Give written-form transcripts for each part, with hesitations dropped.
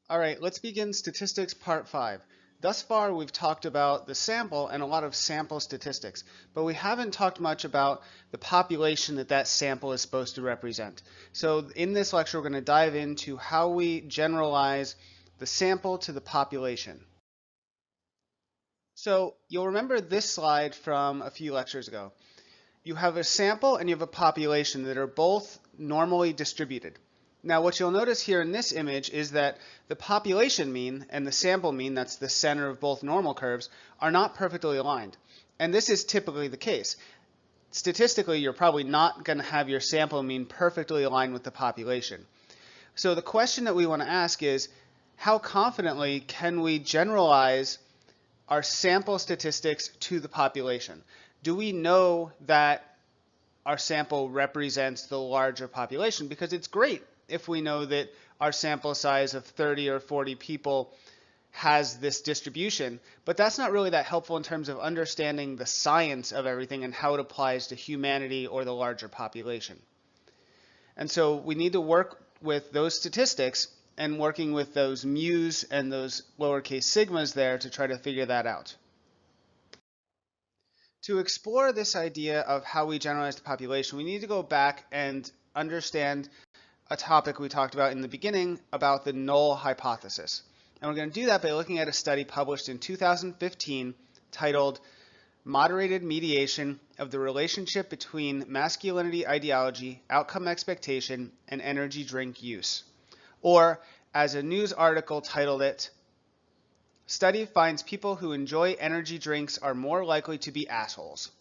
All right, let's begin statistics part 5. Thus far, we've talked about the sample and a lot of sample statistics, but we haven't talked much about the population that sample is supposed to represent. So in this lecture, we're going to dive into how we generalize the sample to the population. So you'll remember this slide from a few lectures ago. You have a sample and you have a population that are both normally distributed. Now what you'll notice here in this image is that the population mean and the sample mean, that's the center of both normal curves, are not perfectly aligned. And this is typically the case. Statistically, you're probably not going to have your sample mean perfectly aligned with the population. So the question that we want to ask is, how confidently can we generalize our sample statistics to the population? Do we know that our sample represents the larger population? Because it's great if we know that our sample size of 30 or 40 people has this distribution, but that's not really that helpful in terms of understanding the science of everything and how it applies to humanity or the larger population. And so we need to work with those statistics and working with those mu's and those lowercase sigmas there to try to figure that out. To explore this idea of how we generalize the population, we need to go back and understand a topic we talked about in the beginning about the null hypothesis. And we're going to do that by looking at a study published in 2015 titled Moderated Mediation of the Relationship Between Masculinity Ideology, Outcome Expectation, and Energy Drink Use. Or, as a news article titled it, Study finds people who enjoy energy drinks are more likely to be assholes.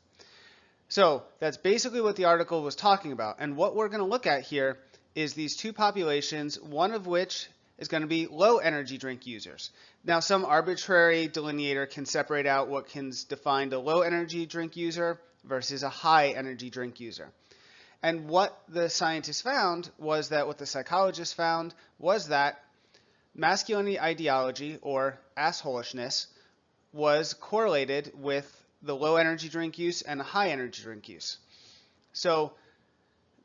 So that's basically what the article was talking about. And what we're going to look at here is these two populations, one of which is going to be low energy drink users. Now, some arbitrary delineator can separate out what can define a low energy drink user versus a high energy drink user. And what the scientists found was that what the psychologists found was that masculinity ideology, or assholishness, was correlated with the low energy drink use and the high energy drink use. So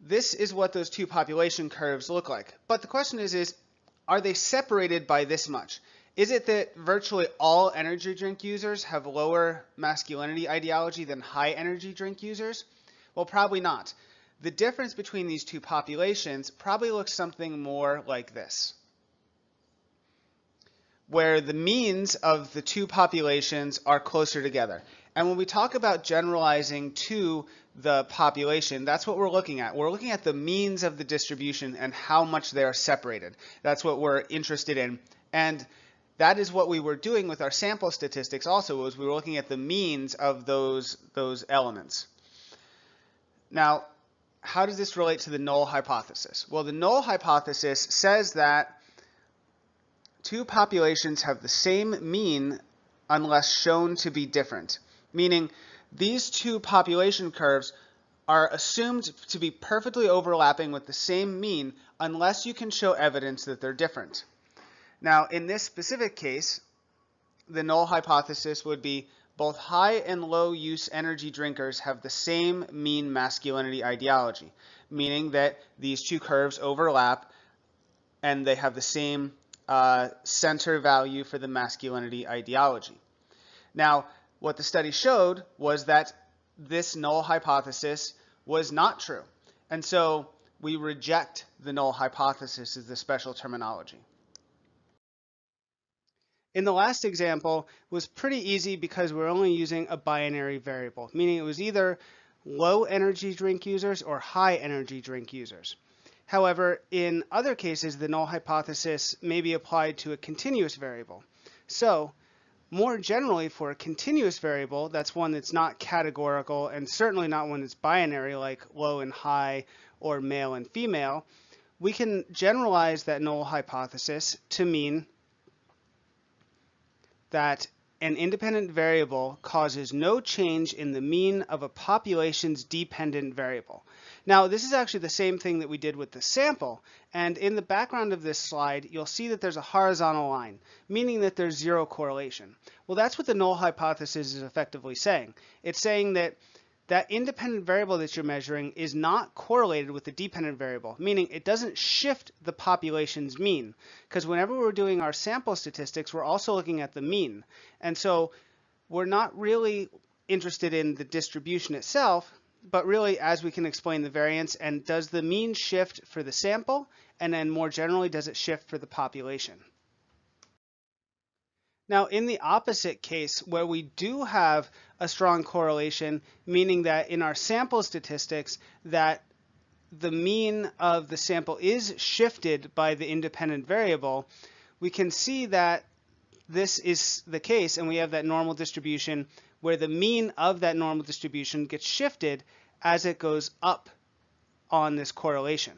this is what those two population curves look like. But the question is are they separated by this much? Is it that virtually all energy drink users have lower masculinity ideology than high energy drink users? Well, probably not. The difference between these two populations probably looks something more like this, where the means of the two populations are closer together. And when we talk about generalizing to the population, that's what we're looking at. We're looking at the means of the distribution and how much they are separated. That's what we're interested in. And that is what we were doing with our sample statistics also, was we were looking at the means of those elements. Now, how does this relate to the null hypothesis? Well, the null hypothesis says that two populations have the same mean unless shown to be different, meaning these two population curves are assumed to be perfectly overlapping with the same mean unless you can show evidence that they're different. Now, in this specific case, the null hypothesis would be both high and low use energy drinkers have the same mean masculinity ideology, meaning that these two curves overlap and they have the same center value for the masculinity ideology. Now, what the study showed was that this null hypothesis was not true. And so we reject the null hypothesis as the special terminology. In the last example, it was pretty easy because we're only using a binary variable, meaning it was either low energy drink users or high energy drink users. However, in other cases, the null hypothesis may be applied to a continuous variable. So, more generally, for a continuous variable, that's one that's not categorical and certainly not one that's binary like low and high or male and female, we can generalize that null hypothesis to mean that an independent variable causes no change in the mean of a population's dependent variable. Now, this is actually the same thing that we did with the sample, and in the background of this slide, you'll see that there's a horizontal line, meaning that there's zero correlation. Well, that's what the null hypothesis is effectively saying. It's saying that that independent variable that you're measuring is not correlated with the dependent variable, meaning it doesn't shift the population's mean. Because whenever we're doing our sample statistics, we're also looking at the mean. And so we're not really interested in the distribution itself, but really, as we can explain, the variance, and does the mean shift for the sample, and then more generally, does it shift for the population? Now, in the opposite case, where we do have a strong correlation, meaning that in our sample statistics, that the mean of the sample is shifted by the independent variable, we can see that this is the case, and we have that normal distribution where the mean of that normal distribution gets shifted as it goes up on this correlation.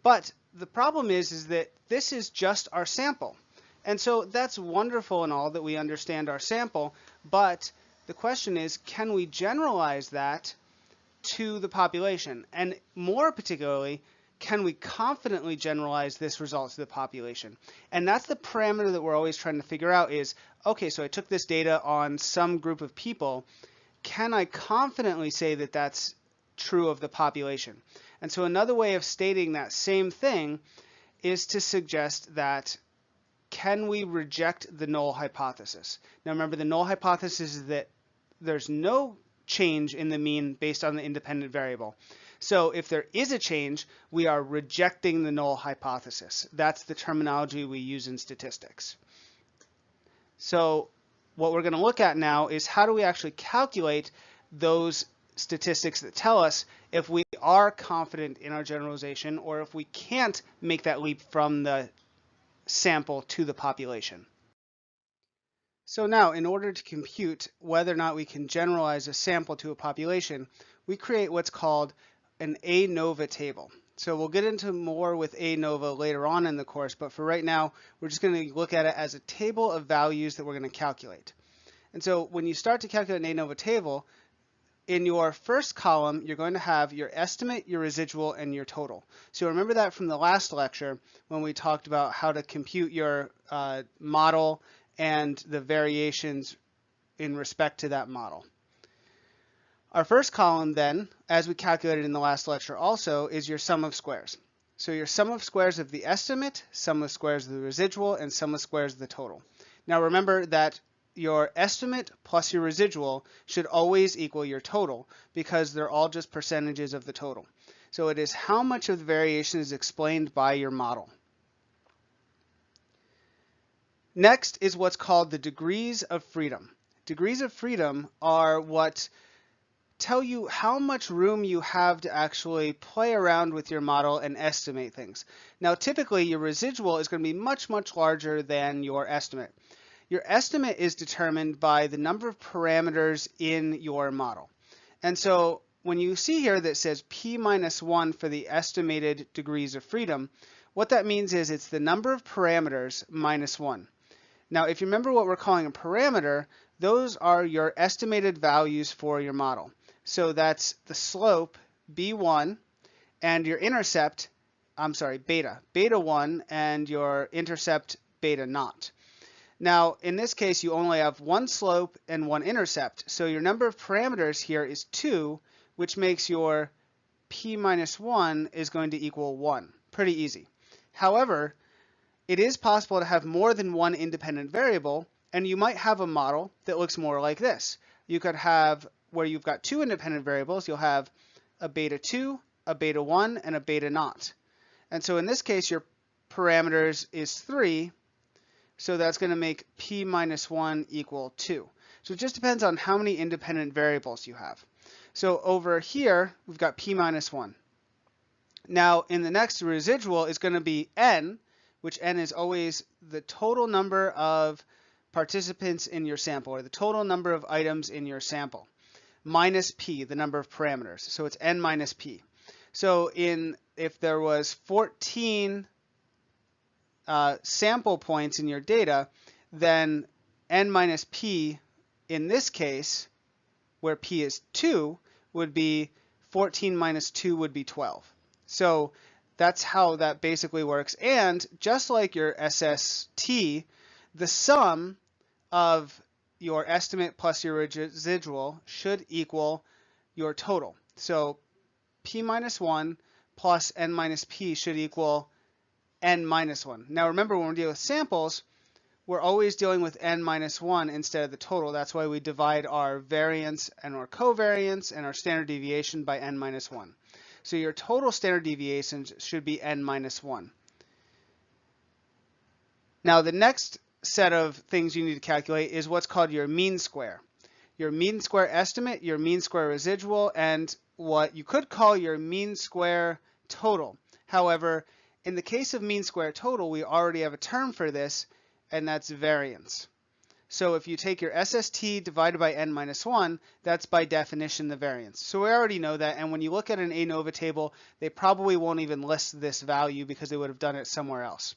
But the problem is that this is just our sample. And so that's wonderful and all that we understand our sample, but the question is, can we generalize that to the population? And more particularly, can we confidently generalize this result to the population? And that's the parameter that we're always trying to figure out is, okay, so I took this data on some group of people. Can I confidently say that that's true of the population? And so another way of stating that same thing is to suggest that can we reject the null hypothesis? Now remember, the null hypothesis is that there's no change in the mean based on the independent variable. So if there is a change, we are rejecting the null hypothesis. That's the terminology we use in statistics. So what we're going to look at now is how do we actually calculate those statistics that tell us if we are confident in our generalization or if we can't make that leap from the sample to the population. So now, in order to compute whether or not we can generalize a sample to a population, we create what's called an ANOVA table. So we'll get into more with ANOVA later on in the course, but for right now, we're just going to look at it as a table of values that we're going to calculate. And so when you start to calculate an ANOVA table, in your first column, you're going to have your estimate, your residual, and your total. So remember that from the last lecture when we talked about how to compute your model and the variations in respect to that model. Our first column then, as we calculated in the last lecture also, is your sum of squares. So your sum of squares of the estimate, sum of squares of the residual, and sum of squares of the total. Now remember that your estimate plus your residual should always equal your total because they're all just percentages of the total. So it is how much of the variation is explained by your model. Next is what's called the degrees of freedom. Degrees of freedom are what tell you how much room you have to actually play around with your model and estimate things. Now typically your residual is going to be much, much larger than your estimate. Your estimate is determined by the number of parameters in your model. And so when you see here that says p minus 1 for the estimated degrees of freedom, what that means is it's the number of parameters minus 1. Now if you remember what we're calling a parameter, those are your estimated values for your model. So that's the slope, b1, and your intercept, beta 1, and your intercept, beta naught. Now, in this case, you only have one slope and one intercept. So your number of parameters here is 2, which makes your p minus 1 is going to equal 1. Pretty easy. However, it is possible to have more than one independent variable, and you might have a model that looks more like this. You could have, where you've got two independent variables, you'll have a beta 2, a beta 1, and a beta naught. And so in this case, your parameters is 3, so that's going to make p minus 1 equal 2. So it just depends on how many independent variables you have. So over here, we've got p minus 1. Now in the next residual is going to be n, which n is always the total number of participants in your sample, or the total number of items in your sample, minus p, the number of parameters. So it's n minus p. So if there was 14 sample points in your data, then n minus p in this case, where p is 2, would be 14 minus 2 would be 12. So that's how that basically works. And just like your SST, the sum of your estimate plus your residual should equal your total. So p minus 1 plus n minus p should equal n minus 1. Now remember, when we're dealing with samples, we're always dealing with n minus 1 instead of the total. That's why we divide our variance and our covariance and our standard deviation by n minus 1. So your total standard deviation should be n minus 1. Now the next set of things you need to calculate is what's called your mean square. Your mean square estimate, your mean square residual, and what you could call your mean square total. However, in the case of mean square total, we already have a term for this, and that's variance. So if you take your SST divided by n minus 1, that's by definition the variance. So we already know that, and when you look at an ANOVA table, they probably won't even list this value because they would have done it somewhere else.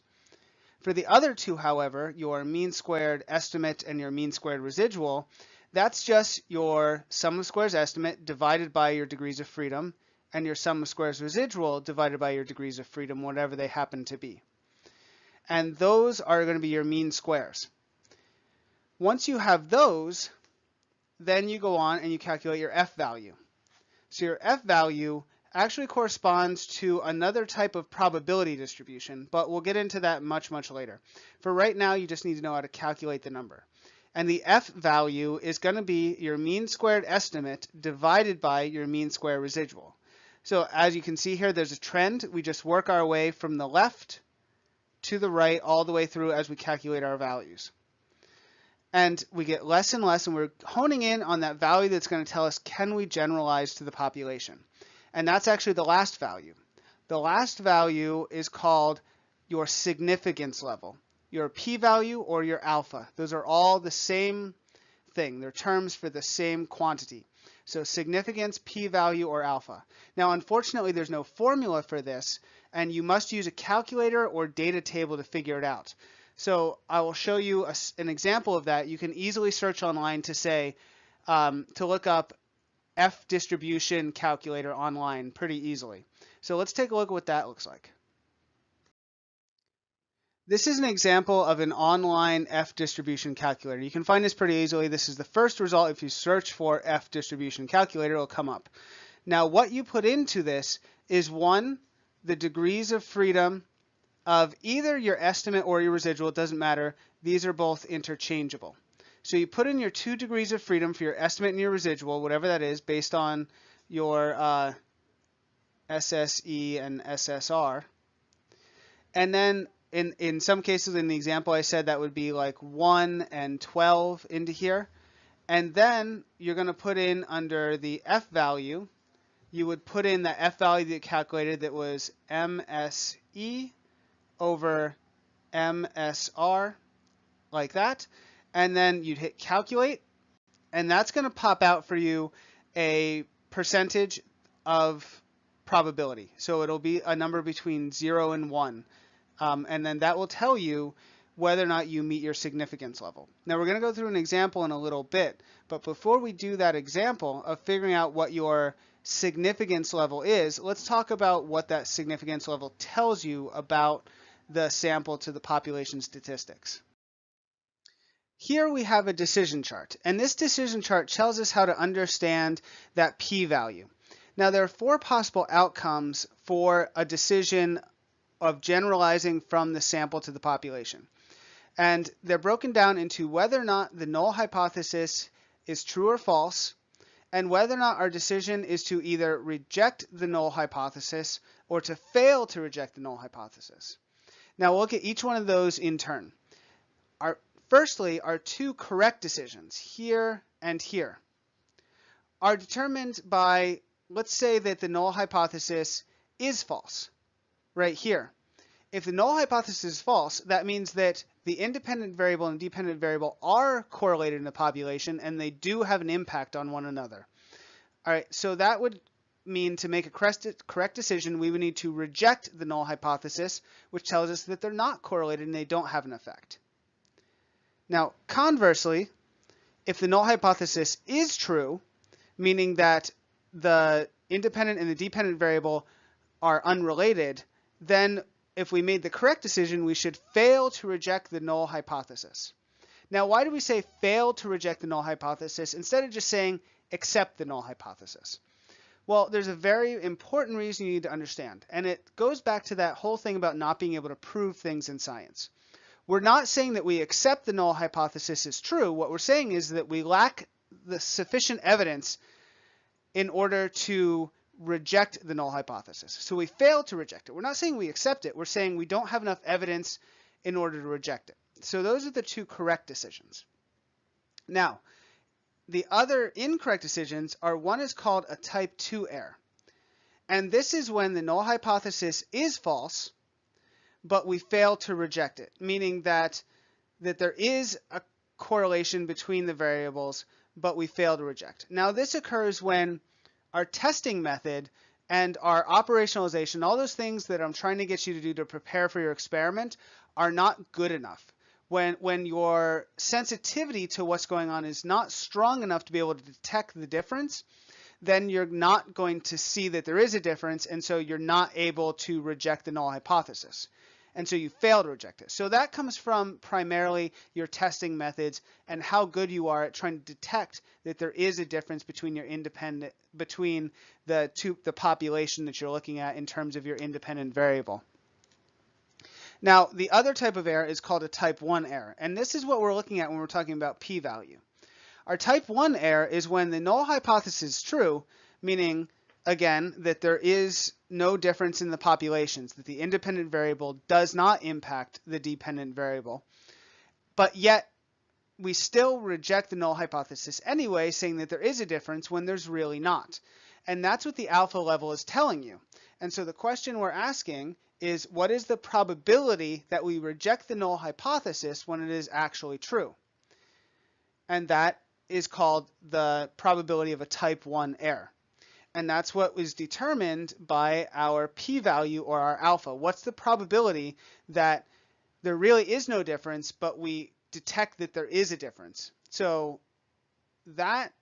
For the other two, however, your mean squared estimate and your mean squared residual, that's just your sum of squares estimate divided by your degrees of freedom, and your sum of squares residual divided by your degrees of freedom, whatever they happen to be. And those are going to be your mean squares. Once you have those, then you go on and you calculate your F value. So your F value actually corresponds to another type of probability distribution, but we'll get into that much, much later. For right now, you just need to know how to calculate the number. And the F value is going to be your mean squared estimate divided by your mean square residual. So as you can see here, there's a trend. We just work our way from the left to the right all the way through as we calculate our values. And we get less and less, and we're honing in on that value that's going to tell us, can we generalize to the population? And that's actually the last value. The last value is called your significance level, your p-value or your alpha. Those are all the same thing. They're terms for the same quantity. So significance, p-value, or alpha. Now, unfortunately, there's no formula for this, and you must use a calculator or data table to figure it out. So I will show you an example of that. You can easily search online to say, to look up F distribution calculator online pretty easily. So let's take a look at what that looks like. This is an example of an online F distribution calculator. You can find this pretty easily. This is the first result. If you search for F distribution calculator, it'll come up. Now what you put into this is one, the degrees of freedom of either your estimate or your residual. It doesn't matter. These are both interchangeable. So you put in your 2 degrees of freedom for your estimate and your residual, whatever that is, based on your SSE and SSR. And then in some cases, in the example I said, that would be like 1 and 12 into here. And then you're going to put in under the F value, you would put in the F value that you calculated that was MSE over MSR, like that. And then you'd hit calculate, and that's going to pop out for you a percentage of probability. So it'll be a number between 0 and 1. And then that will tell you whether or not you meet your significance level. Now we're going to go through an example in a little bit, but before we do that example of figuring out what your significance level is, let's talk about what that significance level tells you about the sample to the population statistics. Here we have a decision chart, and this decision chart tells us how to understand that p-value. Now there are 4 possible outcomes for a decision of generalizing from the sample to the population. And they're broken down into whether or not the null hypothesis is true or false, and whether or not our decision is to either reject the null hypothesis or to fail to reject the null hypothesis. Now we'll look at each one of those in turn. Firstly, our 2 correct decisions, here and here, are determined by, let's say that the null hypothesis is false, right here. If the null hypothesis is false, that means that the independent variable and dependent variable are correlated in the population, and they do have an impact on one another. All right, so that would mean to make a correct decision, we would need to reject the null hypothesis, which tells us that they're not correlated and they don't have an effect. Now, conversely, if the null hypothesis is true, meaning that the independent and the dependent variable are unrelated, then if we made the correct decision, we should fail to reject the null hypothesis. Now, why do we say fail to reject the null hypothesis instead of just saying accept the null hypothesis? Well, there's a very important reason you need to understand, and it goes back to that whole thing about not being able to prove things in science. We're not saying that we accept the null hypothesis is true. What we're saying is that we lack the sufficient evidence in order to reject the null hypothesis. So we fail to reject it. We're not saying we accept it. We're saying we don't have enough evidence in order to reject it. So those are the two correct decisions. Now, the other incorrect decisions are, one is called a type 2 error. And this is when the null hypothesis is false, but we fail to reject it, meaning that there is a correlation between the variables, but we fail to reject. Now, this occurs when our testing method and our operationalization, all those things that I'm trying to get you to do to prepare for your experiment, are not good enough. When your sensitivity to what's going on is not strong enough to be able to detect the difference, then you're not going to see that there is a difference, and so you're not able to reject the null hypothesis. And so you fail to reject it. So that comes from primarily your testing methods and how good you are at trying to detect that there is a difference between the population that you're looking at in terms of your independent variable. Now, the other type of error is called a type 1 error, and this is what we're looking at when we're talking about p-value. Our type 1 error is when the null hypothesis is true, meaning, again, that there is no difference in the populations, that the independent variable does not impact the dependent variable, but yet we still reject the null hypothesis anyway, saying that there is a difference when there's really not. And that's what the alpha level is telling you. And so the question we're asking is, what is the probability that we reject the null hypothesis when it is actually true? And that is called the probability of a type 1 error. And that's what was determined by our p-value or our alpha. What's the probability that there really is no difference, but we detect that there is a difference? So that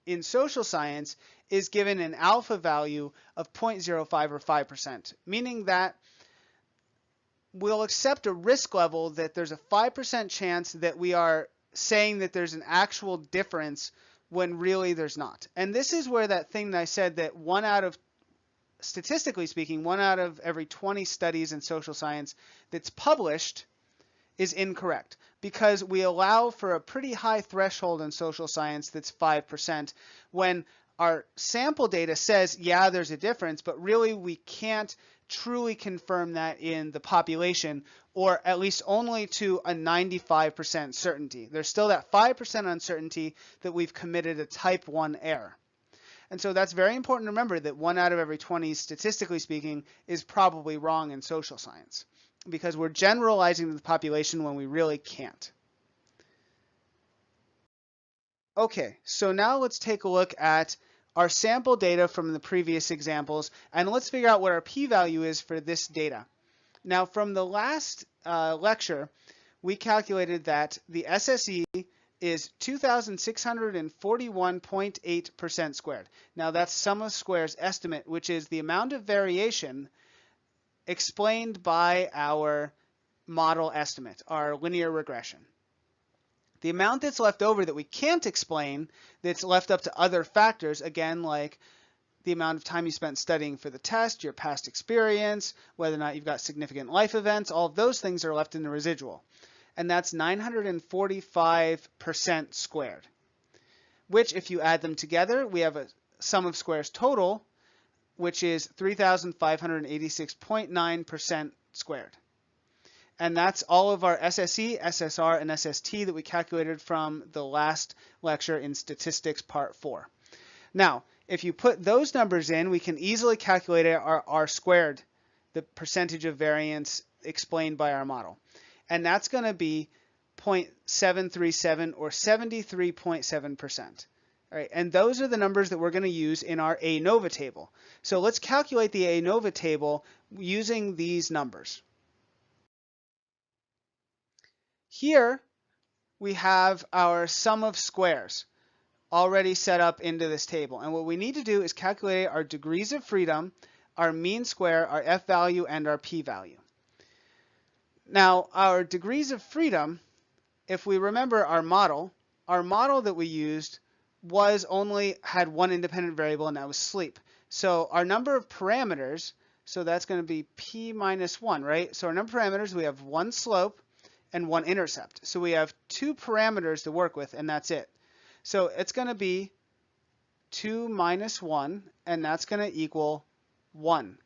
in social science is given an alpha value of 0.05 or 5%, meaning that we'll accept a risk level that there's a 5% chance that we are saying that there's an actual difference when really there's not. And this is where that thing that I said that statistically speaking, 1 out of every 20 studies in social science that's published is incorrect, because we allow for a pretty high threshold in social science that's 5%, when our sample data says, yeah, there's a difference, but really we can't truly confirm that in the population, or at least only to a 95% certainty. There's still that 5% uncertainty that we've committed a type 1 error. And so that's very important to remember, that 1 out of every 20, statistically speaking, is probably wrong in social science, because we're generalizing the population when we really can't. Okay, so now let's take a look at our sample data from the previous examples, and let's figure out what our p-value is for this data. Now, from the last lecture, we calculated that the SSE is 2,641.8% squared. Now, that's sum of squares estimate, which is the amount of variation explained by our model estimate, our linear regression. The amount that's left over that we can't explain, that's left up to other factors, again, like the amount of time you spent studying for the test, your past experience, whether or not you've got significant life events, all of those things are left in the residual. And that's 945% squared, which, if you add them together, we have a sum of squares total, which is 3,586.9% squared. And that's all of our SSE, SSR, and SST that we calculated from the last lecture in Statistics Part 4. Now, if you put those numbers in, we can easily calculate our R squared, the percentage of variance explained by our model. And that's going to be 0.737 or 73.7%. All right, and those are the numbers that we're going to use in our ANOVA table. So let's calculate the ANOVA table using these numbers. Here we have our sum of squares already set up into this table. And what we need to do is calculate our degrees of freedom, our mean square, our F value, and our P value. Now, our degrees of freedom, if we remember our model that we used had one independent variable, and that was sleep. So our number of parameters, so that's going to be p minus 1, right? So our number of parameters, we have one slope and one intercept. So we have two parameters to work with, and that's it. So it's going to be 2 minus 1, and that's going to equal 1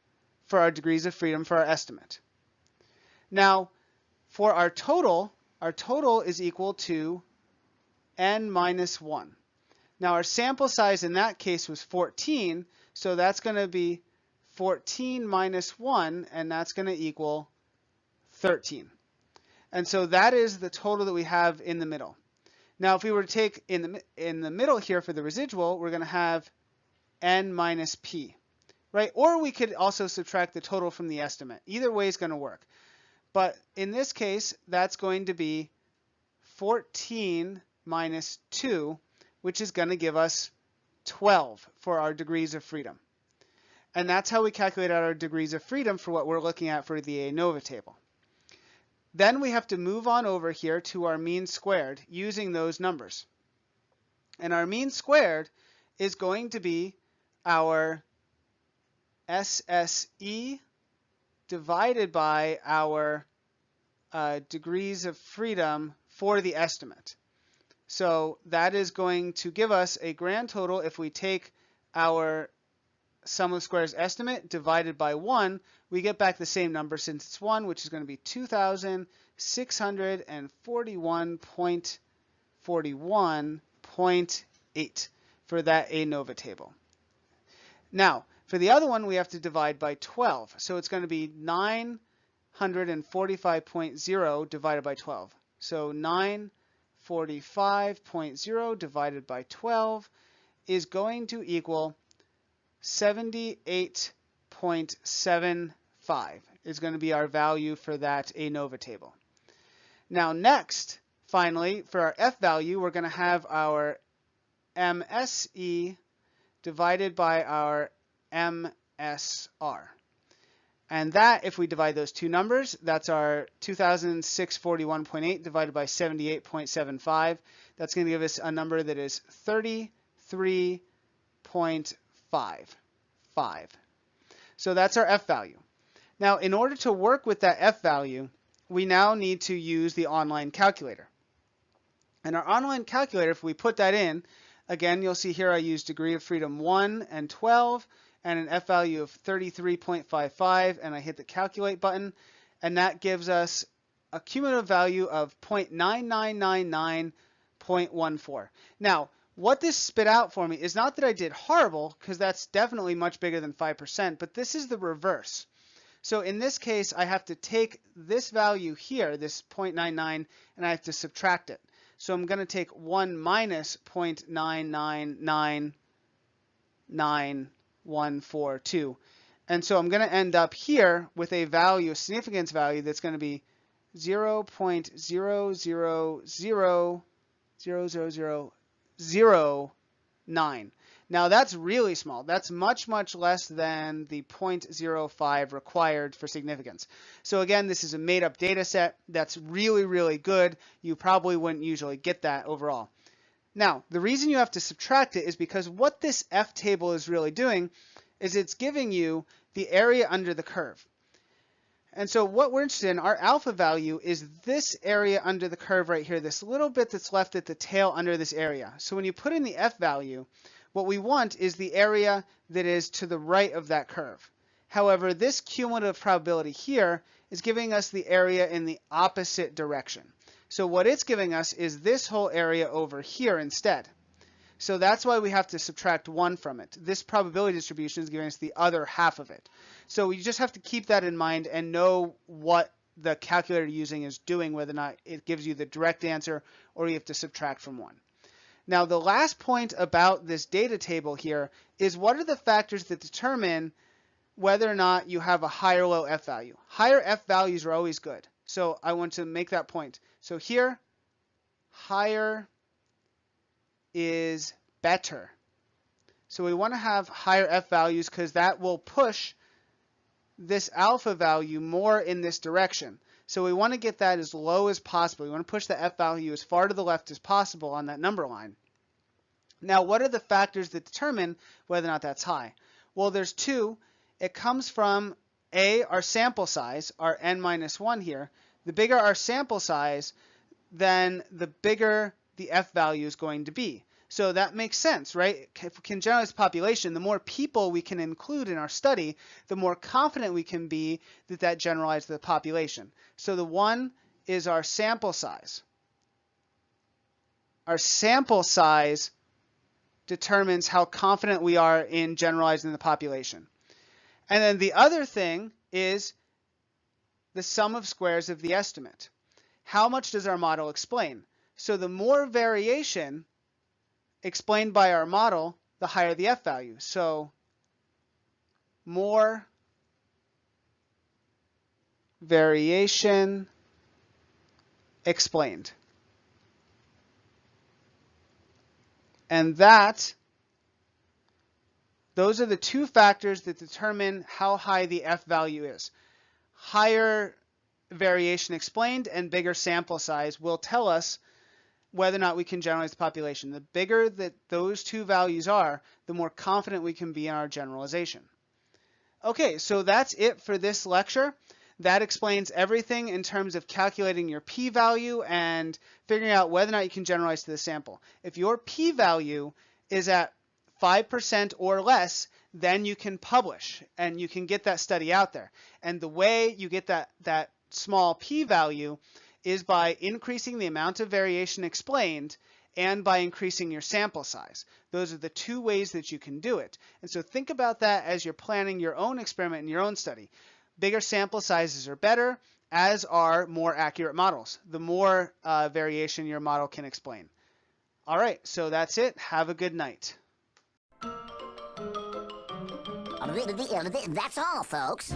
for our degrees of freedom for our estimate. Now, for our total is equal to n minus 1. Now, our sample size in that case was 14, so that's going to be 14 minus 1, and that's going to equal 13. And so that is the total that we have in the middle. Now, if we were to take in the middle here for the residual, we're going to have n minus p, right? Or we could also subtract the total from the estimate. Either way is going to work. But in this case, that's going to be 14 minus 2, which is going to give us 12 for our degrees of freedom. And that's how we calculate out our degrees of freedom for what we're looking at for the ANOVA table. Then we have to move on over here to our mean squared using those numbers. And our mean squared is going to be our SSE divided by our degrees of freedom for the estimate. So that is going to give us a grand total if we take our sum of squares estimate divided by 1, we get back the same number since it's 1, which is going to be 2,641.41.8 for that ANOVA table. Now, for the other one, we have to divide by 12. So it's going to be 945.0 divided by 12. So 945.0 divided by 12 is going to equal 78.75 is going to be our value for that ANOVA table. Now next, finally, for our F value, we're going to have our MSE divided by our MSR. And that, if we divide those two numbers, that's our 2,641.8 divided by 78.75. That's going to give us a number that is 33.55. So that's our F value. Now, in order to work with that F value, we now need to use the online calculator. And our online calculator, if we put that in, again, you'll see here I use degree of freedom 1 and 12 and an F value of 33.55, and I hit the calculate button, and that gives us a cumulative value of 0.9999.14. Now, what this spit out for me is not that I did horrible, because that's definitely much bigger than 5%, but this is the reverse. So in this case, I have to take this value here, this 0.99, and I have to subtract it. So I'm going to take 1 minus 0.999142. And so I'm going to end up here with a value, a significance value, that's going to be 0.000009. Now that's really small. That's much, much less than the 0.05 required for significance. So again, this is a made-up data set that's really, really good. You probably wouldn't usually get that overall. Now, the reason you have to subtract it is because what this F table is really doing is it's giving you the area under the curve. And so what we're interested in, our alpha value, is this area under the curve right here, this little bit that's left at the tail under this area. So when you put in the F value, what we want is the area that is to the right of that curve. However, this cumulative probability here is giving us the area in the opposite direction. So what it's giving us is this whole area over here instead. So that's why we have to subtract 1 from it. This probability distribution is giving us the other half of it. So you just have to keep that in mind and know what the calculator you're using is doing, whether or not it gives you the direct answer or you have to subtract from 1. Now, the last point about this data table here is what are the factors that determine whether or not you have a high or low F value. Higher F values are always good. So I want to make that point. So here, higher is better. So we want to have higher F values because that will push this alpha value more in this direction. So we want to get that as low as possible. We want to push the F value as far to the left as possible on that number line. Now, what are the factors that determine whether or not that's high? Well, there's two. It comes from A, our sample size, our n minus 1 here. The bigger our sample size, then the bigger the F value is going to be. So that makes sense, right? If we can generalize the population, the more people we can include in our study, the more confident we can be that that generalized the population. So the 1 is our sample size. Our sample size determines how confident we are in generalizing the population. And then the other thing is the sum of squares of the estimate. How much does our model explain? So the more variation explained by our model, the higher the F value. So more variation explained. And those are the two factors that determine how high the F value is. Higher variation explained and bigger sample size will tell us whether or not we can generalize the population. The bigger that those two values are, the more confident we can be in our generalization. Okay, so that's it for this lecture. That explains everything in terms of calculating your p-value and figuring out whether or not you can generalize to the sample. If your p-value is at 5% or less, then you can publish and you can get that study out there. And the way you get that small p-value is by increasing the amount of variation explained and by increasing your sample size. Those are the two ways that you can do it. And so think about that as you're planning your own experiment and your own study. Bigger sample sizes are better, as are more accurate models. The more variation your model can explain. All right, so that's it. Have a good night. That's all, folks.